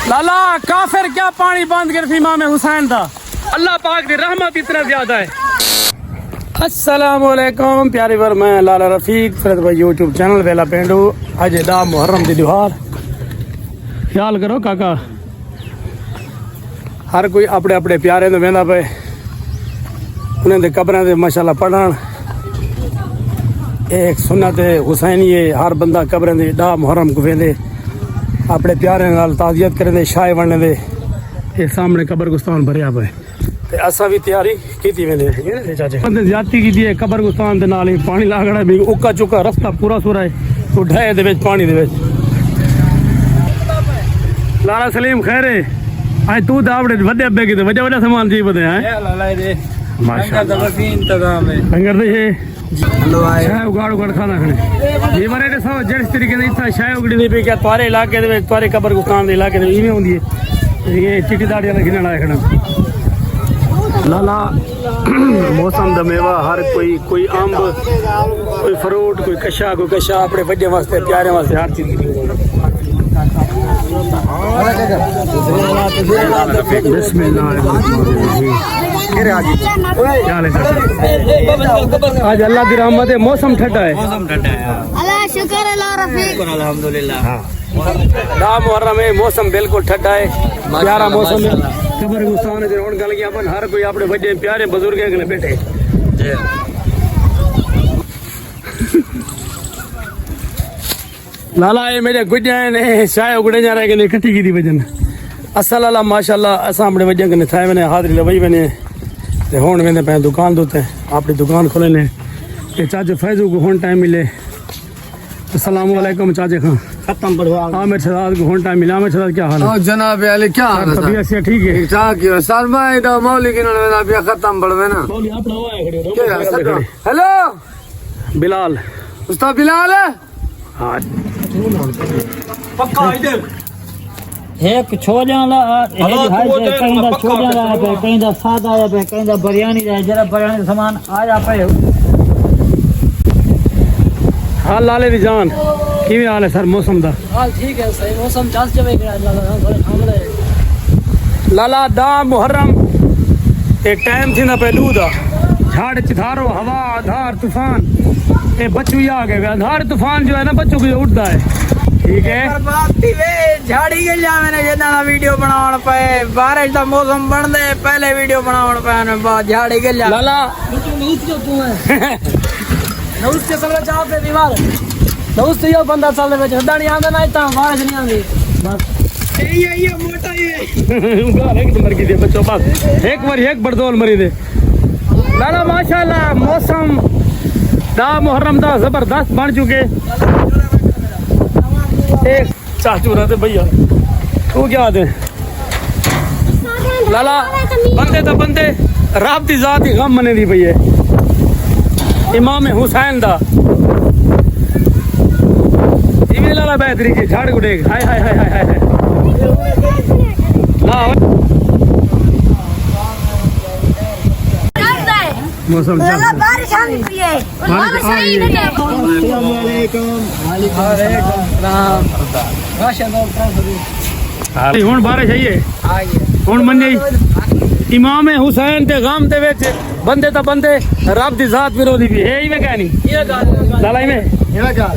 लाला काफिर क्या पानी बंद कर इमाम हुसैन दा अल्लाह पाक दी रहमत इतना ज्यादा है। अस्सलाम वालेकुम प्यारे वर मैं लाला रफीक फरद भाई यूट्यूब चैनल वेला पेंडू अज दा मुहर्रम दी त्योहार ख्याल करो काका हर कोई अपने अपने प्यारे तो वेंदा पे उन्हें दे कब्रां दे माशाअल्लाह पढ़न एक सुन्नत हुसैनी है हर बंदा कब्रां दे दा मुहर्रम को वेंदे अपने प्यारे नाल ताज़ियत करे दे शाय बनने दे ये सामने कब्रगुस्तान भरिया पे ते असा भी तैयारी कीती वेंदे है चाचे बंदे ज्यादती कीती है कब्रगुस्तान दे नाल ही पानी लागड़ा भी उक्का चुका रास्ता पूरा सुरा है तो ढाए दे विच पानी दे विच लाला सलीम खैर है आज तू दा अपने वड्डे अब्बे की वड्डा वड्डा सामान जी बदे हैं लाला दे माशाअल्लाह वसी इंतजाम है अंगर दे हेलो आए शाय उगाड़ उगाड़ खाना खाने ये मारे ने सब जिस तरीके से इतना शाय उगड़ी नहीं पे क्या तुम्हारे इलाके दे तुम्हारे कब्रगुस्तान दे इलाके दे इवें होंदी है ये चिट्टी दाड़ी वाला गिनना है खड़ा लाला मौसम दा मेवा हर कोई अंब कोई फ्रूट कोई कशा अपने बच्चे वास्ते प्यारे वास्ते हर चीज आज अल्लाह की रहमत है मौसम ठंडा है अल्लाह शुक्र अल्लाह रफीक अल्हम्दुलिल्लाह दा मुहर्रम है मौसम बिल्कुल ठंडा है प्यारा मौसम है कब्रगुस्तान दे हुन गल गया अपन हर कोई अपने बड़े प्यारे बुजुर्ग के बैठे लाला ये मेरे गुज्जा ने शाय उगड़े जा रहे इकट्ठी की वजन असल अल्लाह माशाल्लाह असा अपने वजह कने थाए मैंने हाजिरी लवई मैंने ते हुन वेंदे पे दुकान दोते अपनी दुकान खोले ने ते चाचे फैजू को हुन टाइम मिले अस्सलाम वालेकुम चाचे खां खत्म बढ़वा आमिर शहजाद को हुन टाइम मिला आमिर शहजाद क्या हाल है जनाब अली क्या हाल है तबीयत से ठीक है ठीक है सलमा इदा मौली किन ना बिया खत्म बढ़वे ना मौली आप रहो है खड़े हेलो बिलाल उस्ताद बिलाल है हां पक्का इधर एक छोड़ियां ला कहीं छोड़ियां ला पे कहीं दा सादा आया पे कहीं दा बिरयानी दा जरा बिरयानी सामान आया पे हाल लाले दी जान किवें हाल है सर मौसम दा हाल ठीक है सही मौसम चल जावे लाला दा मुहर्रम ए टाइम थी ना पहलू दा झाड़ चिथारो हवा आधार तूफान ए बच्चू आ गए आधार तूफान जो है ना बच्चों को उड़ता है ठीक है झाड़ी के जा मैंने जितना वीडियो बनावन पे बारिश का मौसम बन दे पहले वीडियो बनावन पे बाद झाड़ी के जा लाला तू है नौस के सबले चाह पे दीवार नौस यो बंदा चल में हड्डा नहीं आंदा ना इतना बारिश नहीं आंदी बस ये मोटा ये उगार एक मर गई दे बच्चों बस एक बार एक बड़दौल मरी दे लाला माशाल्लाह मौसम दा मुहर्रम दा जबरदस्त बन चुके एक चाचू रहते भैया तू क्या दे लाला बंदे तो बंदे रब दी जात ही गम मने दी पई है इमाम हुसैन दा इवें लाला बेहतरी के झाड़ गुडे हाय हाय हाय हाय हाय ला मौसम अल्लाह बारिश आनी चाहिए और सही नहीं है अस्सलाम वालेकुम वालेकुम सलाम माशाअल्लाह हुन बारिश आई है हुन मन इमाम हुसैन ते गम दे विच बंदे तो बंदे रब दी जात विरोधी भी है इवें कहनी ये गाल लाला इवें ये गाल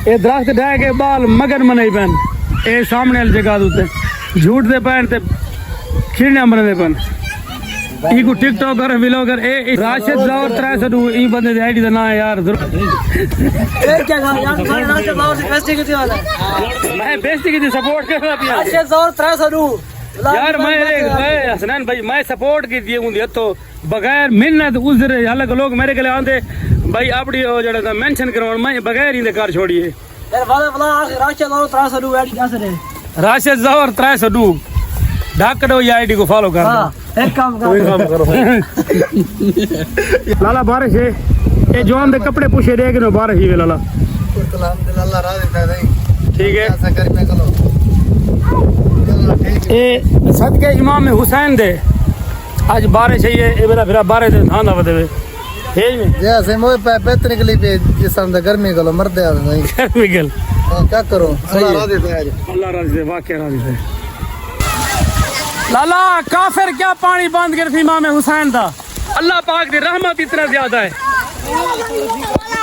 ए दरख्त ढाए के बाल मगर मनाई पैन ए सामने वाली जगह उत्ते झूठ दे पैन ते खिड़ने मरने दे पैन ई को टिकटॉकर व्लॉगर ए राशिद जौहर 302 ई बंदे दी आईडी दा नाम है यार ये क्या गाल यार खाने ना से बाहर से बेइज्जती कितनी वाला है मैं बेइज्जती की सपोर्ट कर रहा पिया अच्छे जोर 302 यार मैं हसनैन भाई मैं सपोर्ट की दी हूं तो बगैर मिन्नत उजर अलग लोग मेरे गले आंदे भाई अपनी जड़ा मेंशन करवाण मैं बगैर ही कर छोड़िए यार वाला वाला राशिद जोहर 302 आईडी कैसे रे राशिद जौहर 302 ढाक दो ये आईडी को फॉलो कर हां एक काम करो लाला बारिश है ये जवान दे कपड़े पूछे दे के बारिश ही वे लाला अल्लाह राजी था नहीं ठीक है ऐसा कर मैं चलो ए सदके इमाम हुसैन दे आज बारिश है ये मेरा फिर बारिश धान दा वदे हेज में जैसे मोए पे निकली पे जिसम गर्मी गलो मर दे नहीं गर्मी गल क्या करो अल्लाह राजी से वाकई राजी से लाला काफिर क्या पानी बंद कर थी इमाम हुसैन दा अल्लाह पाक दी रहमत इतना ज्यादा है